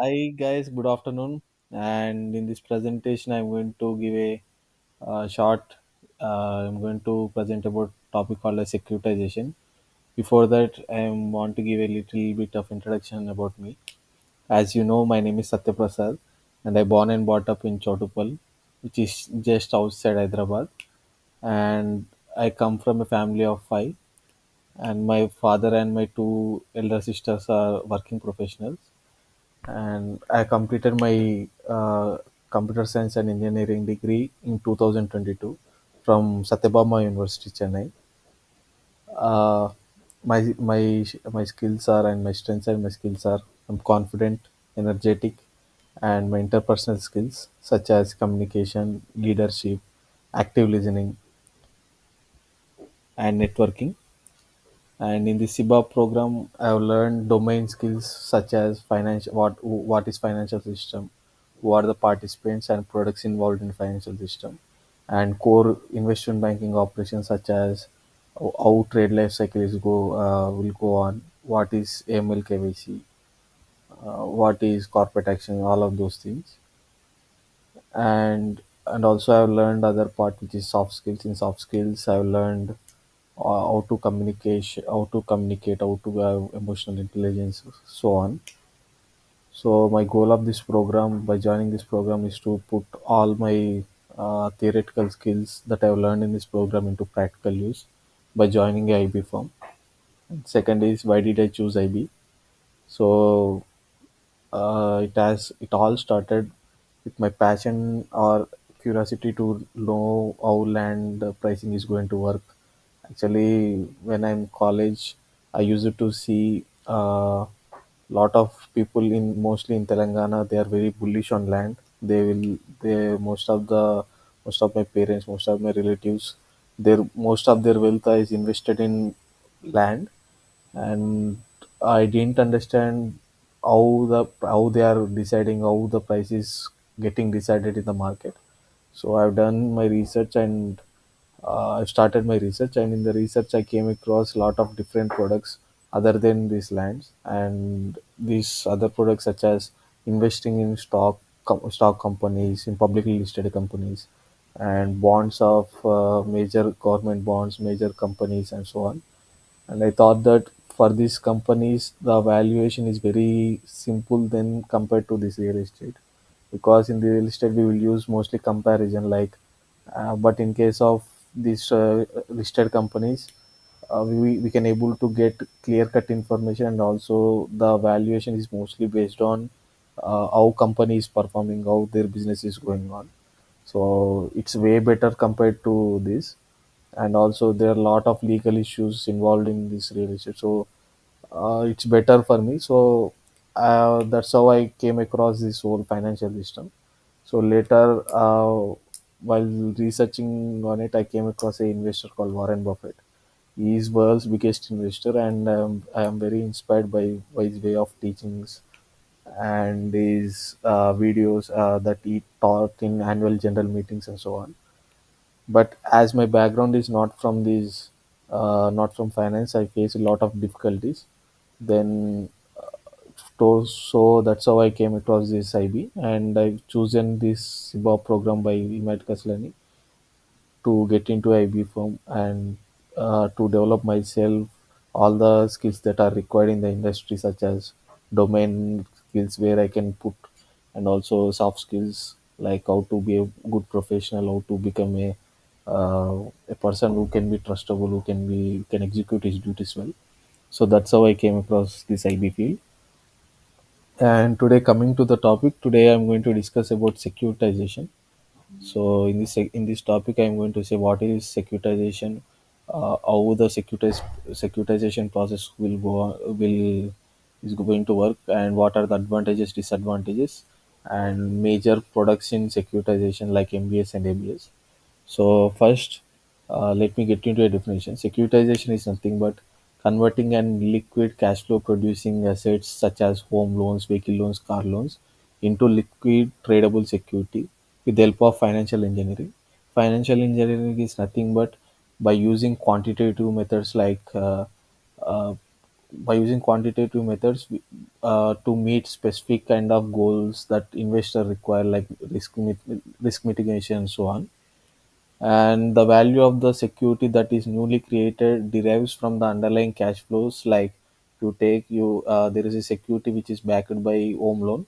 Hi guys, good afternoon. And in this presentation, I'm going to give a short. I'm going to present about topic called as securitization. Before that, I want to give a little bit of introduction about me. As you know, my name is Satya Prasad, and I born and brought up in Chotupal, which is just outside Hyderabad. And I come from a family of five, and my father and my two elder sisters are working professionals, and I completed my computer science and engineering degree in 2022 from Satyabama University, Chennai. Uh, my skills are and my strengths and my skills are I'm confident, energetic, and my interpersonal skills such as communication, leadership, active listening, and networking. And in the SIBA program, I've learned domain skills such as financial what is financial system, who are the participants and products involved in financial system, and core investment banking operations such as how trade life cycle is go will go on, what is AML KYC, what is corporate action, all of those things. And also I've learned other part which is soft skills. In soft skills, I've learned how to communicate, how to have emotional intelligence, so on. So my goal of this program, by joining this program, is to put all my theoretical skills that I've learned in this program into practical use by joining a IB firm. And second is, why did I choose IB? So it all started with my passion or curiosity to know how land pricing is going to work. Actually, when I'm college, I used to see a lot of people in mostly in Telangana. They are very bullish on land. They most of my parents, most of my relatives, their most of their wealth is invested in land. And I didn't understand how they are deciding, how the price is getting decided in the market. So I've done my research, and I've started my research, and in the research I came across a lot of different products other than these lands, and these other products such as investing in stock companies, in publicly listed companies, and bonds of major government bonds, major companies, and so on. And I thought that for these companies, the valuation is very simple than compared to this real estate, because in the real estate we will use mostly comparison, like, but in case of these listed companies, we can able to get clear cut information, and also the valuation is mostly based on how company is performing, how their business is going on. So it's way better compared to this. And also there are a lot of legal issues involved in this real estate, so it's better for me. So that's how I came across this whole financial system. So later, while researching on it, I came across a investor called Warren Buffett. He is world's biggest investor, and I am very inspired by his way of teachings and his videos that he taught in annual general meetings and so on. But as my background is not from these, not from finance, I face a lot of difficulties. Then so that's how I came across this IB, and I've chosen this SIBA program by Imad Kaslani to get into IB firm, and to develop myself all the skills that are required in the industry, such as domain skills where I can put, and also soft skills like how to be a good professional, how to become a person who can be trustable, who can execute his duties well. So that's how I came across this IB field. And today, coming to the topic, today I'm going to discuss about securitization. So in this topic, I'm going to say what is securitization, how the securitization process will is going to work, and what are the advantages, disadvantages, and major products in securitization like MBS and ABS. So first, let me get into a definition. Securitization is nothing but converting an liquid cash flow producing assets such as home loans, vehicle loans, car loans into liquid tradable security with the help of financial engineering. Financial engineering is nothing but by using quantitative methods like by using quantitative methods to meet specific kind of goals that investor require, like risk mitigation and so on. And the value of the security that is newly created derives from the underlying cash flows. Like you take you there is a security which is backed by home loan,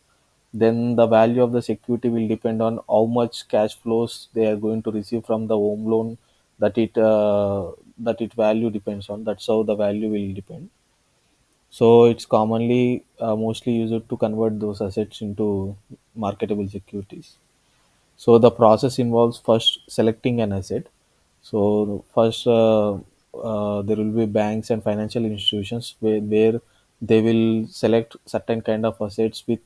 then the value of the security will depend on how much cash flows they are going to receive from the home loan that it value depends on. That's how the value will depend. So it's commonly mostly used to convert those assets into marketable securities. So the process involves first selecting an asset. So first, there will be banks and financial institutions where they will select certain kind of assets with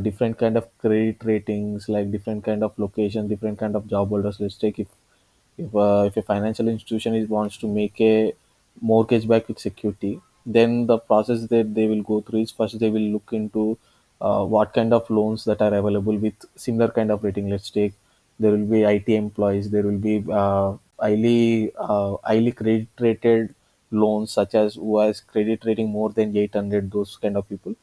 different kind of credit ratings, like different kind of location, different kind of job holders. Let's take if a financial institution wants to make a mortgage back with security, then the process that they will go through is first they will look into what kind of loans that are available with similar kind of rating. Let's take there will be IT employees, there will be highly credit rated loans such as who has credit rating more than 800, those kind of people,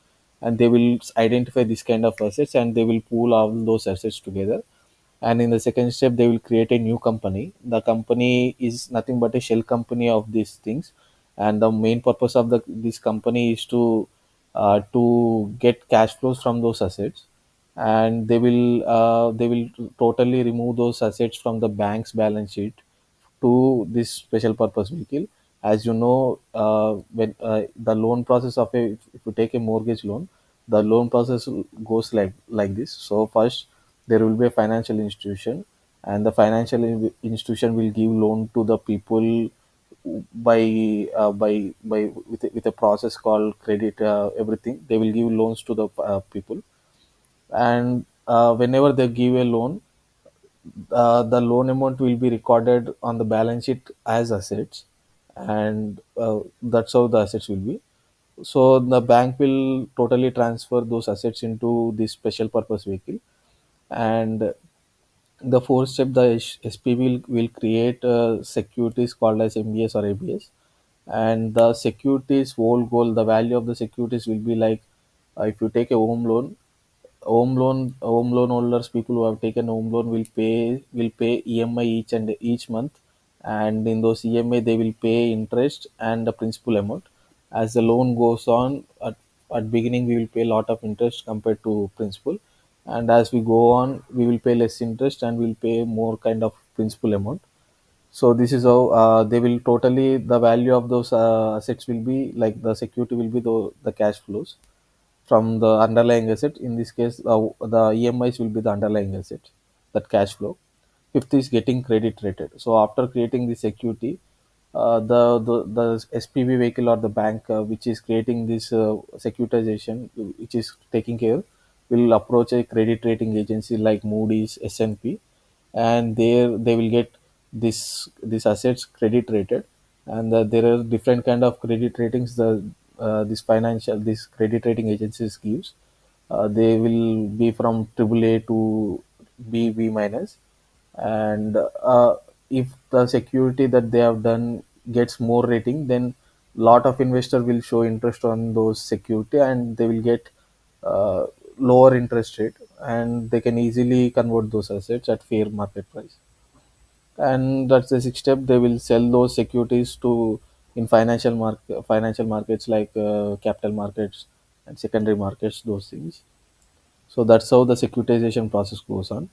and they will identify this kind of assets and they will pool all those assets together. And in the second step they will create a new company. The company is nothing but a shell company of these things, and the main purpose of the this company is to get cash flows from those assets. And they will totally remove those assets from the bank's balance sheet to this special purpose vehicle. As you know, when the loan process of a if you take a mortgage loan, the loan process goes like this. So first there will be a financial institution, and the financial institution will give loan to the people by with a process called credit everything. They will give loans to the people, and whenever they give a loan, the loan amount will be recorded on the balance sheet as assets, and that's how the assets will be. So the bank will totally transfer those assets into this special purpose vehicle. And the fourth step, the SP will create securities called as MBS or ABS. And the securities whole goal, the value of the securities will be like, if you take a home loan holders, people who have taken home loan will pay EMI each month. And in those EMI they will pay interest and the principal amount. As the loan goes on, at beginning we will pay a lot of interest compared to principal, and as we go on we will pay less interest and we'll pay more kind of principal amount. So this is how they will totally the value of those assets will be like the security will be the cash flows from the underlying asset. In this case, the EMIs will be the underlying asset, that cash flow. Fifth is getting credit rated. So after creating the security, the SPV vehicle or the bank which is creating this securitization, which is taking care, will approach a credit rating agency like Moody's, S&P, and there they will get this assets credit rated. And there are different kind of credit ratings the this credit rating agencies gives. They will be from AAA to B minus. And if the security that they have done gets more rating, then lot of investor will show interest on those security and they will get uh, lower interest rate, and they can easily convert those assets at fair market price. And that's the sixth step, they will sell those securities to in financial markets like capital markets and secondary markets, those things. So that's how the securitization process goes on.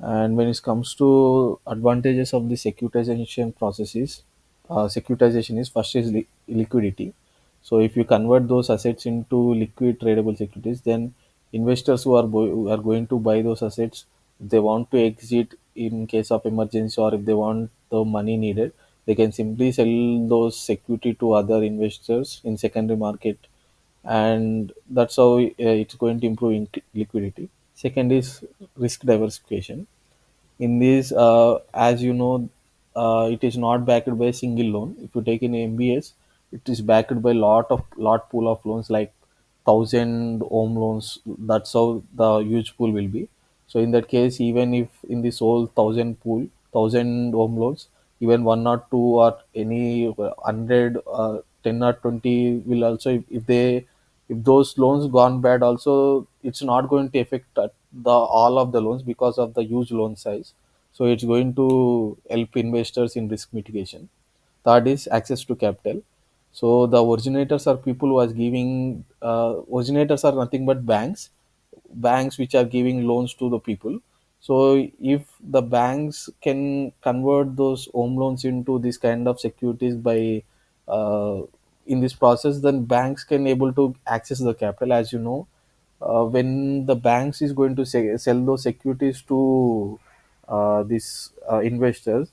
And when it comes to advantages of the securitization process is, securitization is first is liquidity. So if you convert those assets into liquid tradable securities, then investors who are going to buy those assets, they want to exit in case of emergency, or if they want the money needed, they can simply sell those security to other investors in secondary market, and that's how it's going to improve in liquidity. Second is risk diversification. In this, as you know, it is not backed by a single loan. If you take in MBS, it is backed by lot pool of loans, like 1,000 home loans. That's how the huge pool will be. So in that case, even if in this whole 1,000 home loans, even one or two or any 100 10 or 20 will also, if they, if those loans gone bad also, it's not going to affect the all of the loans because of the huge loan size. So it's going to help investors in risk mitigation. Third is access to capital. So the originators are people who are giving, originators are nothing but banks which are giving loans to the people. So if the banks can convert those home loans into this kind of securities by, uh, in this process, then banks can able to access the capital. As you know, when the banks is going to sell those securities to these investors,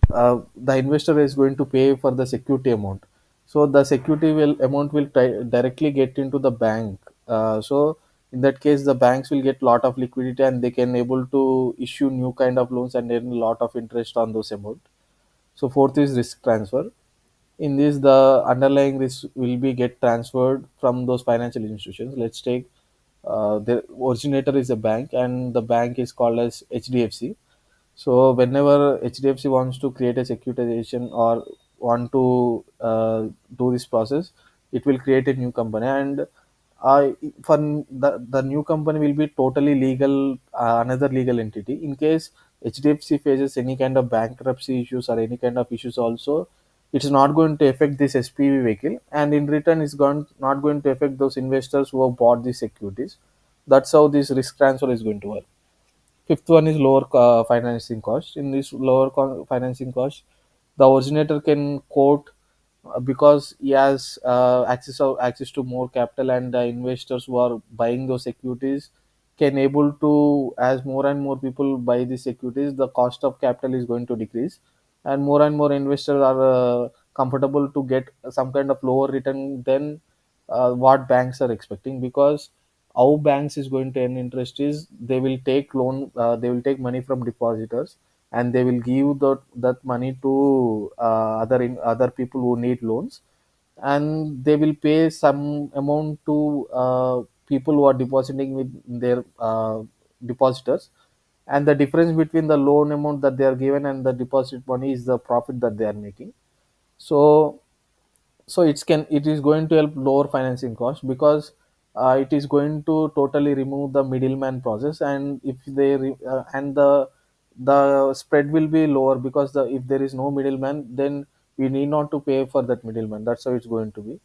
the investor is going to pay for the security amount. So the security will amount will directly get into the bank. So in that case, the banks will get lot of liquidity and they can able to issue new kind of loans and earn a lot of interest on those amount. So fourth is risk transfer. In this, the underlying risk will be get transferred from those financial institutions. Let's take, the originator is a bank and the bank is called as HDFC. So whenever HDFC wants to create a securitization or want to do this process, it will create a new company, and uh, for the new company will be totally legal, another legal entity. In case HDFC faces any kind of bankruptcy issues or any kind of issues also, it's not going to affect this SPV vehicle, and in return, it's not going to affect those investors who have bought these securities. That's how this risk transfer is going to work. Fifth one is lower financing cost. In this lower financing cost, the originator can quote, because he has access to more capital, and the investors who are buying those securities can able to, as more and more people buy these securities, the cost of capital is going to decrease, and more investors are comfortable to get some kind of lower return than what banks are expecting. Because how banks is going to earn interest is they will take money from depositors, and they will give that money to other people who need loans, and they will pay some amount to people who are depositing with their depositors, and the difference between the loan amount that they are given and the deposit money is the profit that they are making. So it is going to help lower financing cost, because it is going to totally remove the middleman process, and if and the spread will be lower, because if there is no middleman, then we need not to pay for that middleman. That's how it's going to be.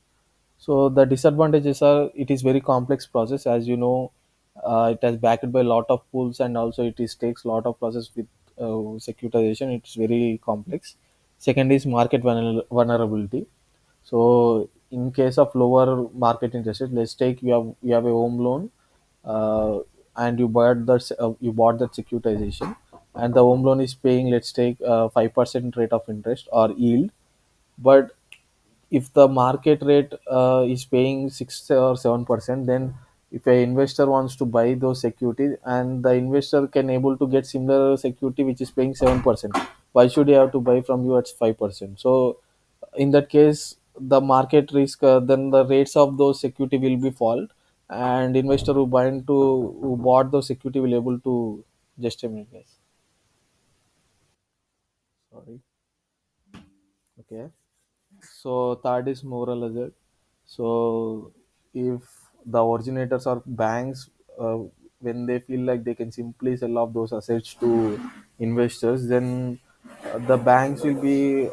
So the disadvantages are, it is very complex process, as you know. It has backed by a lot of pools, and also it is takes a lot of process with securitization. It's very complex. Second is market vulnerability. So in case of lower market interest rate, let's take you have a home loan, uh, and you bought that securitization, and the home loan is paying, let's take 5% rate of interest or yield. But if the market rate is paying 6 or 7%, then if a investor wants to buy those securities, and the investor can able to get similar security which is paying 7%, why should he have to buy from you at 5%? So in that case, the market risk, then the rates of those security will be fall, and investor who bought those security will able to, just a minute guys, sorry. Okay. So third is moral hazard. So if the originators or banks, uh, when they feel like they can simply sell off those assets to investors, then the banks will be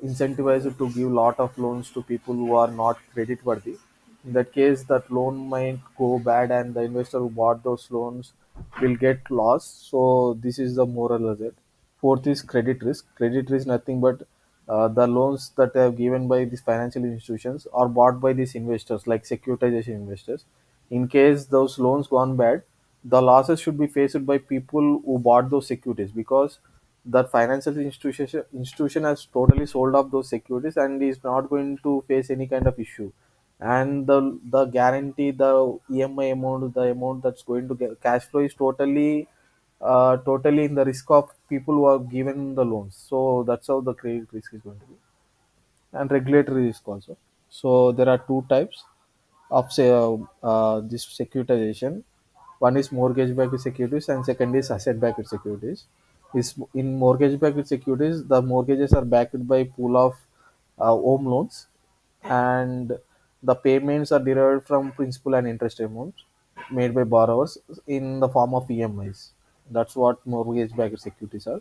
incentivized to give lot of loans to people who are not credit worthy. In that case, that loan might go bad, and the investor who bought those loans will get lost. So this is the moral hazard. Fourth is credit risk. Credit risk nothing but the loans that are given by these financial institutions are bought by these investors, like securitization investors. In case those loans gone bad, the losses should be faced by people who bought those securities, because that financial institution has totally sold off those securities and is not going to face any kind of issue. And the guarantee, the EMI amount, the amount that's going to get cash flow is totally in the risk of people who are given the loans. So that's how the credit risk is going to be, and regulatory risk also. So there are two types of this securitization. One is mortgage-backed securities, and second is asset-backed securities. Is in mortgage-backed securities, the mortgages are backed by pool of home loans, and the payments are derived from principal and interest amounts made by borrowers in the form of EMIs. That's what mortgage-backed securities are.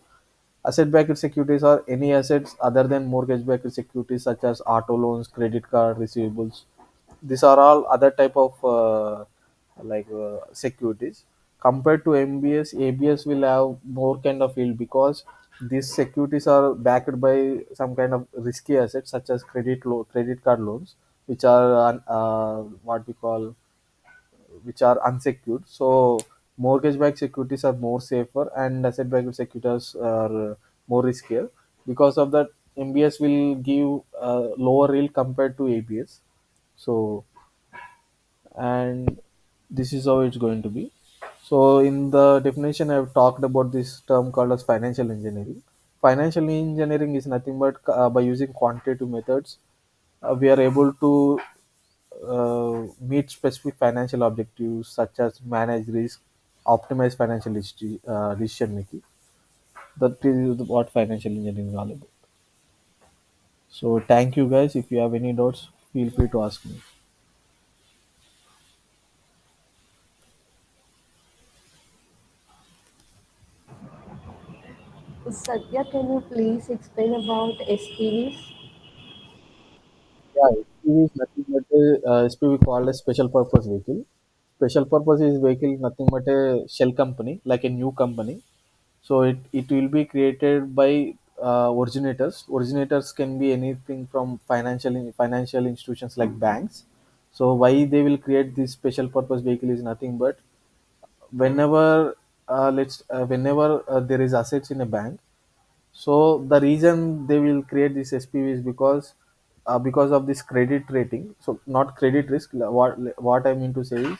Asset-backed securities are any assets other than mortgage-backed securities, such as auto loans, credit card, receivables. These are all other type of securities. Compared to MBS, ABS will have more kind of yield because these securities are backed by some kind of risky assets such as credit card loans, which are what we call, which are unsecured. So mortgage-backed securities are more safer, and asset-backed securities are more riskier. Because of that, MBS will give lower yield compared to ABS. So, and this is how it's going to be. So in the definition, I've talked about this term called as financial engineering. Financial engineering is nothing but by using quantitative methods, we are able to meet specific financial objectives such as manage risk, optimize decision making. That is what financial engineering is all about. So thank you guys. If you have any doubts, feel free to ask me. Satya, can you please explain about SPVs? Yeah, SPV is nothing but a SPV called a special purpose vehicle. Special purpose is vehicle nothing but a shell company, like a new company. So it will be created by originators. Originators can be anything from financial institutions like banks. So why they will create this special purpose vehicle is nothing but whenever whenever there is assets in a bank, so the reason they will create this SPV is because of this credit rating. So not credit risk. What I mean to say is,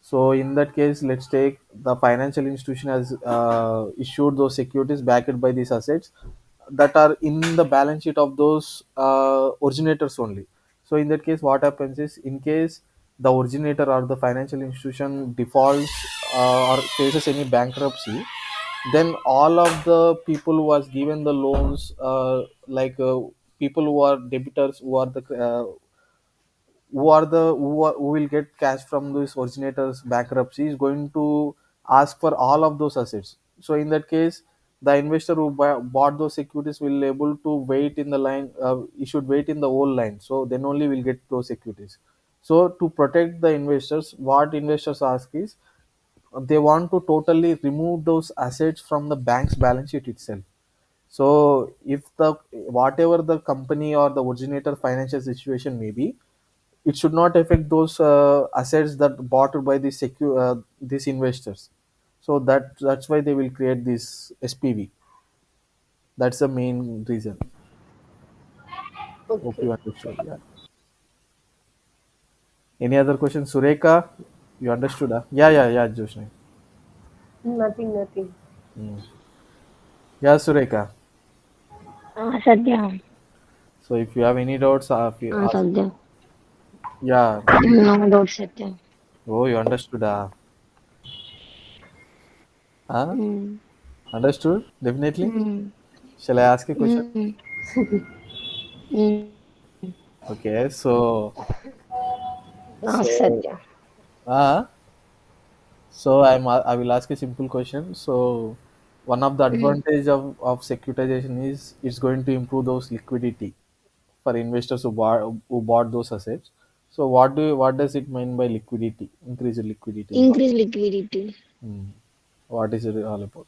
so in that case, let's take the financial institution has issued those securities backed by these assets that are in the balance sheet of those originators only. So in that case, what happens is, in case the originator or the financial institution defaults or faces any bankruptcy, then all of the people who was given the loans, people who are debitors, who will get cash from this originator's bankruptcy is going to ask for all of those assets. So in that case, the investor who bought those securities will able to wait in the line. He should wait in the whole line. So then only will get those securities. So to protect the investors, what investors ask is they want to totally remove those assets from the bank's balance sheet itself. So if the whatever the company or the originator financial situation may be, it should not affect those assets that bought by these investors. So that's why they will create this SPV. That's the main reason. Hope Okay, you understood. Yeah. Any other questions, Sureka? You understood? Yeah, Joshna. nothing, nothing. Mm. Yeah, Sureka. Satya. So if you have any doubts, if you ask. Satya. Yeah. No doubt, Satya. Oh, you understood. Huh? Mm. Understood? Definitely. Mm. Shall I ask a question? Mm. Mm. Okay. So, so, Satya. uh, I will ask a simple question. So, one of the Mm. advantage of securitization is it's going to improve those liquidity for investors who bought those assets. So, what does it mean by liquidity? Increase liquidity. Increase liquidity. Hmm. What is it all about?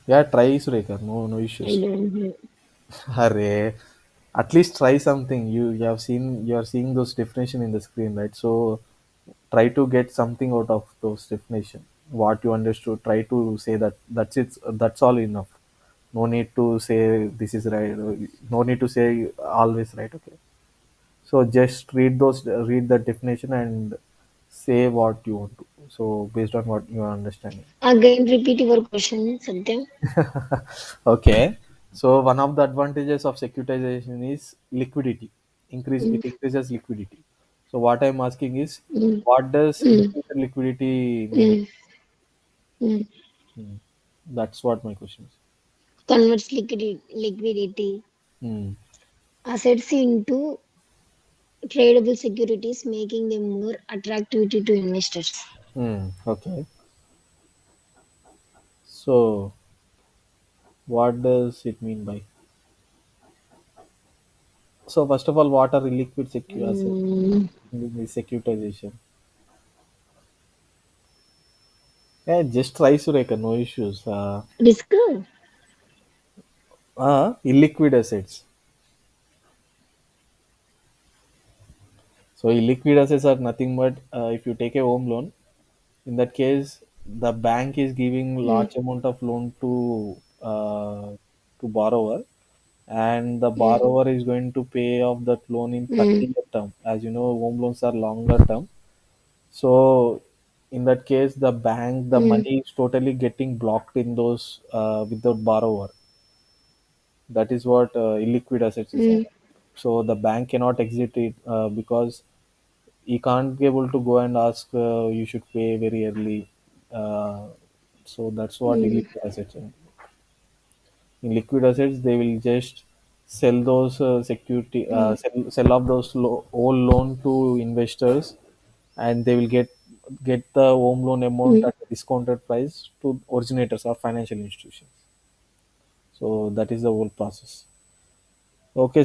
Yeah, try Sureka. No I issues. don't know. Array, at least try something. You are seeing those definition in the screen, right? So try to get something out of those definition. What you understood, try to say that. That's it. That's all enough. No need to say this is right. No need to say always right. Okay. So just read the definition and say what you want to. So based on what you are understanding. Again, repeat your question, Satya. Okay. So one of the advantages of securitization is liquidity. Mm. It increases liquidity. So what I'm asking is, Mm. what does Mm. increased liquidity mean? Mm. Mm. Hmm. That's what my question is. converts liquidity Hmm. assets into tradable securities, making them more attractive to investors. Hmm. Okay. So, what does it mean by? So, first of all, what are illiquid secure assets Mm, in the securitization? Yeah, just try Sureka, no issues. risk. Illiquid assets. So, illiquid assets are nothing but if you take a home loan, in that case, the bank is giving Mm, large amount of loan to borrower, and the mm, borrower is going to pay off that loan in mm, 30-year term. As you know, home loans are longer term. So, in that case, the bank, the mm, money is totally getting blocked in those with the borrower. That is what illiquid assets is. mm, So the bank cannot exit it because he can't be able to go and ask you should pay very early. Uh, so that's what mm, illiquid assets are. In liquid assets, they will just sell those mm, sell off those old loan to investors, and they will get the home loan amount mm. at a discounted price to originators or financial institutions. So that is the whole process. Okay.